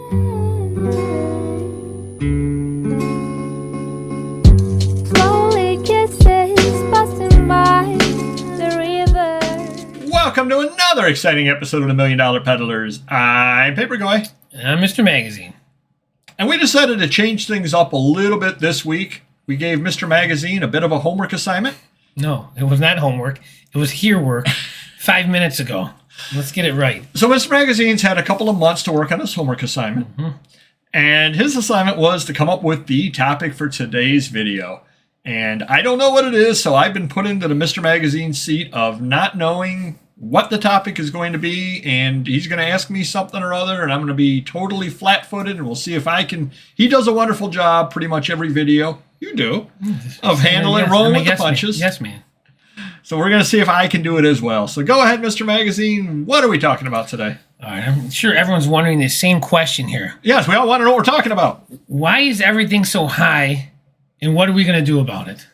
Slowly kisses busting by the river. Welcome to another exciting episode of the $1 Million Peddlers. I'm Papergoy. And I'm Mr-Magazine. And we decided to change things up a little bit this week. We gave Mr-Magazine a bit of a homework assignment. No, it was not homework. It was here work 5 minutes ago. Let's get it right. So Mr-Magazine's had a couple of months to work on his homework assignment. And his assignment was to come up with the topic for today's video. And I don't know what it is, so I've been put into the Mr. Magazine seat of not knowing what the topic is going to be, and he's going to ask me something or other, and I'm going to be totally flat-footed, and we'll see if I can. He does a wonderful job pretty much every video. You do. Of handling, rolling with the punches. Yes, man. So we're going to see if I can do it as well. So go ahead, Mr. Magazine. What are we talking about today? All right, I'm sure everyone's wondering the same question here. Yes, we all want to know what we're talking about. Why is everything so high, and what are we going to do about it?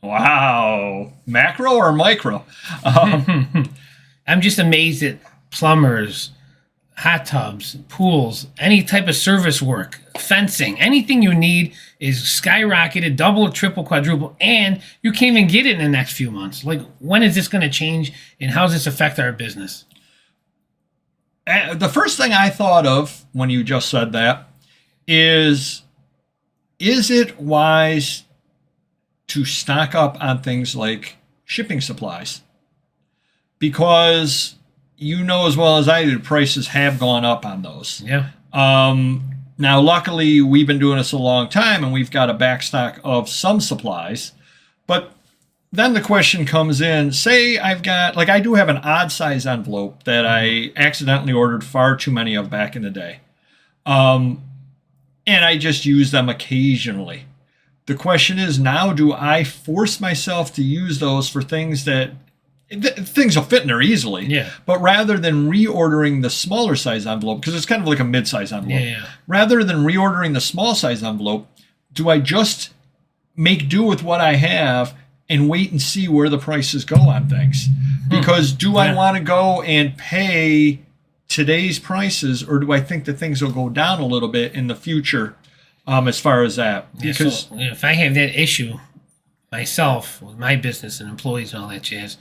Wow. Macro or micro? I'm just amazed at plumbers, hot tubs, pools, any type of service work, fencing, anything you need is skyrocketed, double, triple, quadruple, and you can't even get it in the next few months. Like, when is this going to change, and how does this affect our business? The first thing I thought of when you just said that is it wise to stock up on things like shipping supplies? Because you know as well as I do, prices have gone up on those. Yeah. Now, luckily, we've been doing this a long time, and we've got a backstock of some supplies. But then the question comes in, say I've got, like I do have an odd size envelope that I accidentally ordered far too many of back in the day. And I just use them occasionally. The question is now, do I force myself to use those for things that things will fit in there easily? Yeah. But rather than reordering the smaller size envelope, because it's kind of like a mid-size envelope, Yeah. rather than reordering the small size envelope, do I just make do with what I have and wait and see where the prices go on things? Because do I want to go and pay today's prices, or do I think that things will go down a little bit in the future as far as that? Because so, if I have that issue myself with my business and employees and all that jazz,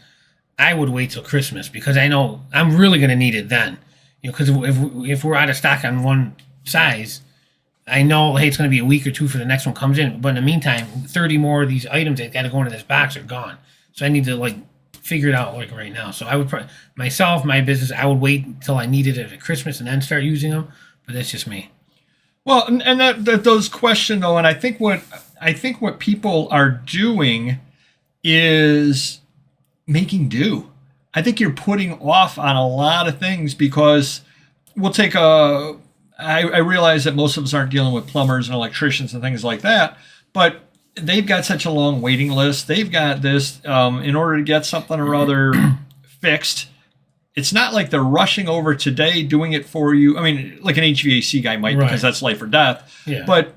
I would wait till Christmas, because I know I'm really going to need it then. You know, because if we're out of stock on one size, I know, hey, it's going to be a week or two for the next one comes in. But in the meantime, 30 more of these items that got to go into this box are gone. So I need to figure it out right now. So I would myself, my business, I would wait until I needed it at Christmas and then start using them. But that's just me. Well, and that those questions though, and I think what people are doing is making do. I think you're putting off on a lot of things, because we'll take I realize that most of us aren't dealing with plumbers and electricians and things like that, but they've got such a long waiting list. They've got this in order to get something or other fixed. It's not like they're rushing over today doing it for you. I mean, like an HVAC guy might, because that's life or death. Yeah. But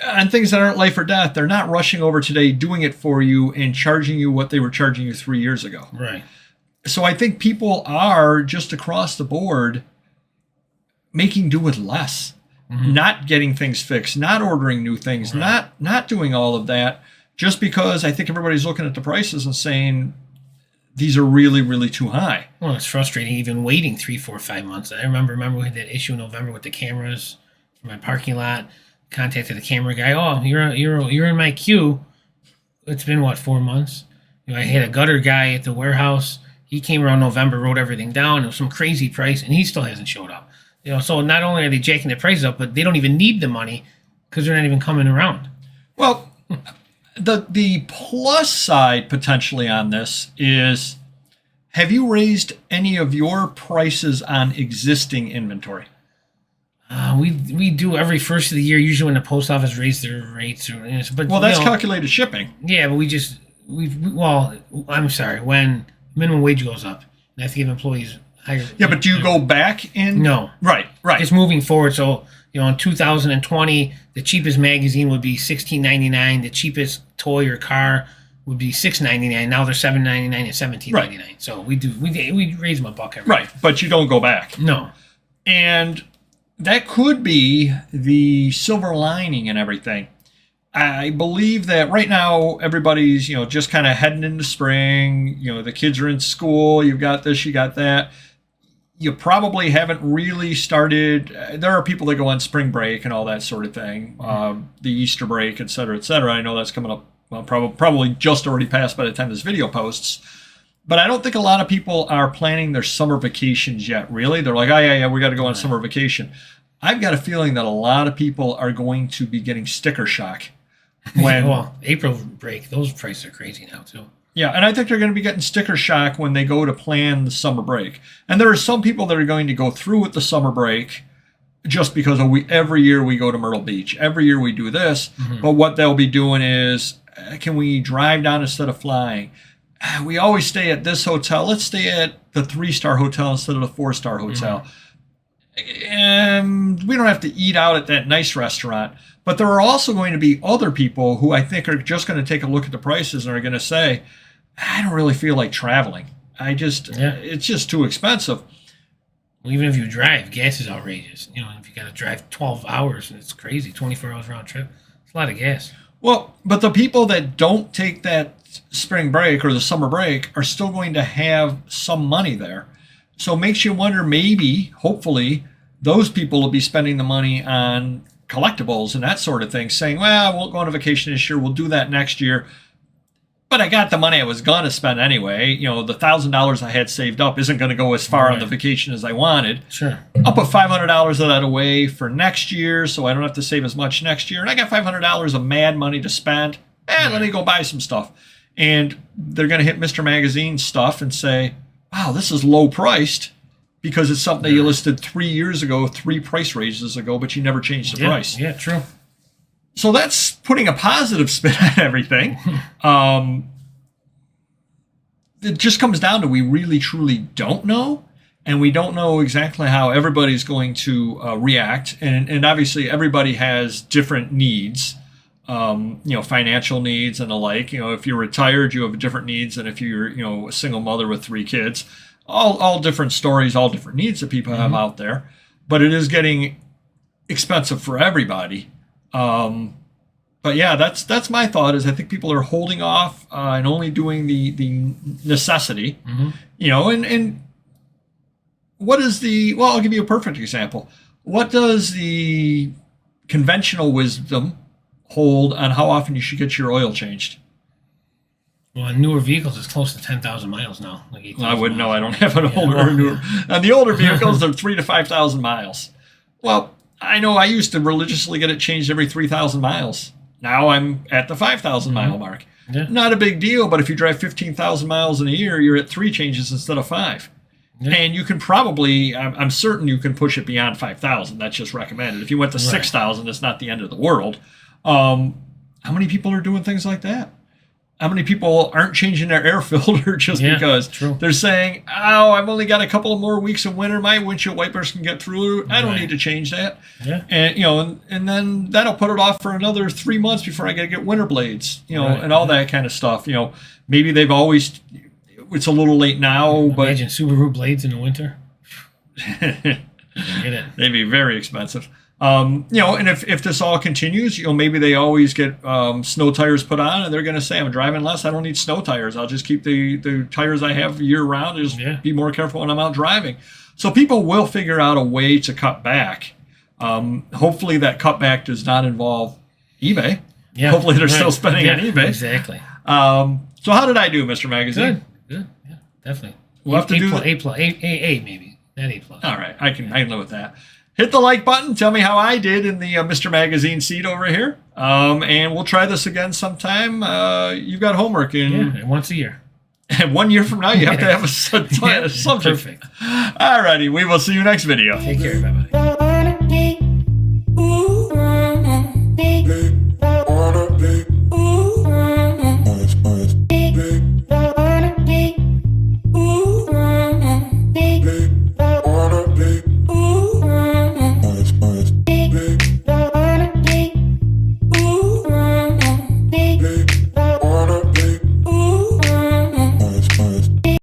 on things that aren't life or death, they're not rushing over today doing it for you and charging you what they were charging you 3 years ago. Right. So I think people are just across the board making do with less, not getting things fixed, not ordering new things, not doing all of that, just because I think everybody's looking at the prices and saying these are really, really too high. Well, it's frustrating even waiting 3, 4, 5 months. I remember we had that issue in November with the cameras in my parking lot. Contacted the camera guy. Oh, you're in my queue. It's been 4 months. You know, I had a gutter guy at the warehouse. He came around November, wrote everything down. It was some crazy price, and he still hasn't showed up. You know, so not only are they jacking the prices up, but they don't even need the money because they're not even coming around. Well, the plus side potentially on this is, have you raised any of your prices on existing inventory? We do every first of the year, usually when the post office raises their rates. But that's calculated shipping. Yeah, but I'm sorry, when minimum wage goes up, and I have to give employees higher. Yeah, but do you go back in? No. Right. Just moving forward. So, in 2020, the cheapest magazine would be $16.99. The cheapest toy or car would be $6.99. Now they're $7.99 and $17.99. Right. So we raise them $1 every. Right, but you don't go back. No. And that could be the silver lining and everything. I believe that right now everybody's, just kind of heading into spring. The kids are in school. You've got this, you got that. You probably haven't really started. There are people that go on spring break and all that sort of thing, the Easter break, et cetera, et cetera. I know that's coming up, well, probably just already passed by the time this video posts. But I don't think a lot of people are planning their summer vacations yet, really. They're like, oh, yeah, we got to go on summer vacation. I've got a feeling that a lot of people are going to be getting sticker shock. Well, April break, those prices are crazy now, too. Yeah, and I think they're going to be getting sticker shock when they go to plan the summer break. And there are some people that are going to go through with the summer break just because every year we go to Myrtle Beach. Every year we do this. But what they'll be doing is, can we drive down instead of flying? We always stay at this hotel. Let's stay at the 3-star hotel instead of the 4-star hotel. And we don't have to eat out at that nice restaurant. But there are also going to be other people who I think are just going to take a look at the prices and are going to say, I don't really feel like traveling. It's just too expensive. Well, even if you drive, gas is outrageous. If you got to drive 12 hours, it's crazy. 24 hours round trip. It's a lot of gas. Well, but the people that don't take that spring break or the summer break are still going to have some money there. So it makes you wonder, maybe, hopefully, those people will be spending the money on collectibles and that sort of thing, saying, well, I won't go on a vacation this year. We'll do that next year. But I got the money I was going to spend anyway. The $1,000 I had saved up isn't going to go as far on the vacation as I wanted. Sure. I'll put $500 of that away for next year so I don't have to save as much next year. And I got $500 of mad money to spend. Let me go buy some stuff. And they're going to hit Mr. Magazine stuff and say, wow, this is low priced because it's something that you listed 3 years ago, 3 price raises ago, but you never changed the price. Yeah, true. So that's putting a positive spin on everything. It just comes down to we really, truly don't know. And we don't know exactly how everybody's going to react. And obviously, everybody has different needs, financial needs and the like. If you're retired, you have different needs than if you're, a single mother with 3 kids. All different stories, all different needs that people have out there. But it is getting expensive for everybody. But yeah, that's my thought. Is I think people are holding off and only doing the necessity. And what is well, I'll give you a perfect example. What does the conventional wisdom hold on how often you should get your oil changed? Well, on newer vehicles, it's close to 10,000 miles now. Like 8,000 I wouldn't know. miles. I don't have an older or newer. On the older vehicles, they're 3,000 to 5,000 miles. Well, I know I used to religiously get it changed every 3,000 miles. Now I'm at the 5,000 mile mark. Yeah. Not a big deal, but if you drive 15,000 miles in a year, you're at 3 changes instead of 5. Yeah. And you can probably, I'm certain you can push it beyond 5,000. That's just recommended. If you went to 6,000, it's not the end of the world. How many people are doing things like that? How many people aren't changing their air filter just because they're saying, oh, I've only got a couple of more weeks of winter. My windshield wipers can get through. I don't need to change that. Yeah. And, and then that'll put it off for another 3 months before I got to get winter blades, and all that kind of stuff. Maybe they've always, it's a little late now, but. Imagine Subaru blades in the winter. Get it. They'd be very expensive. And if this all continues, maybe they always get snow tires put on and they're going to say, I'm driving less. I don't need snow tires. I'll just keep the tires I have year round. Just be more careful when I'm out driving. So people will figure out a way to cut back. Hopefully that cutback does not involve eBay. Yeah, hopefully they're still spending on eBay. Exactly. So how did I do, Mr. Magazine? Good. Yeah, definitely. We'll have to do A maybe. Not A+. All right. I can live with that. Hit the like button. Tell me how I did in the Mr. Magazine seat over here. And we'll try this again sometime. You've got homework in once a year. And 1 year from now, you have to have a subject. Perfect. All righty. We will see you next video. Take care. Bye-bye.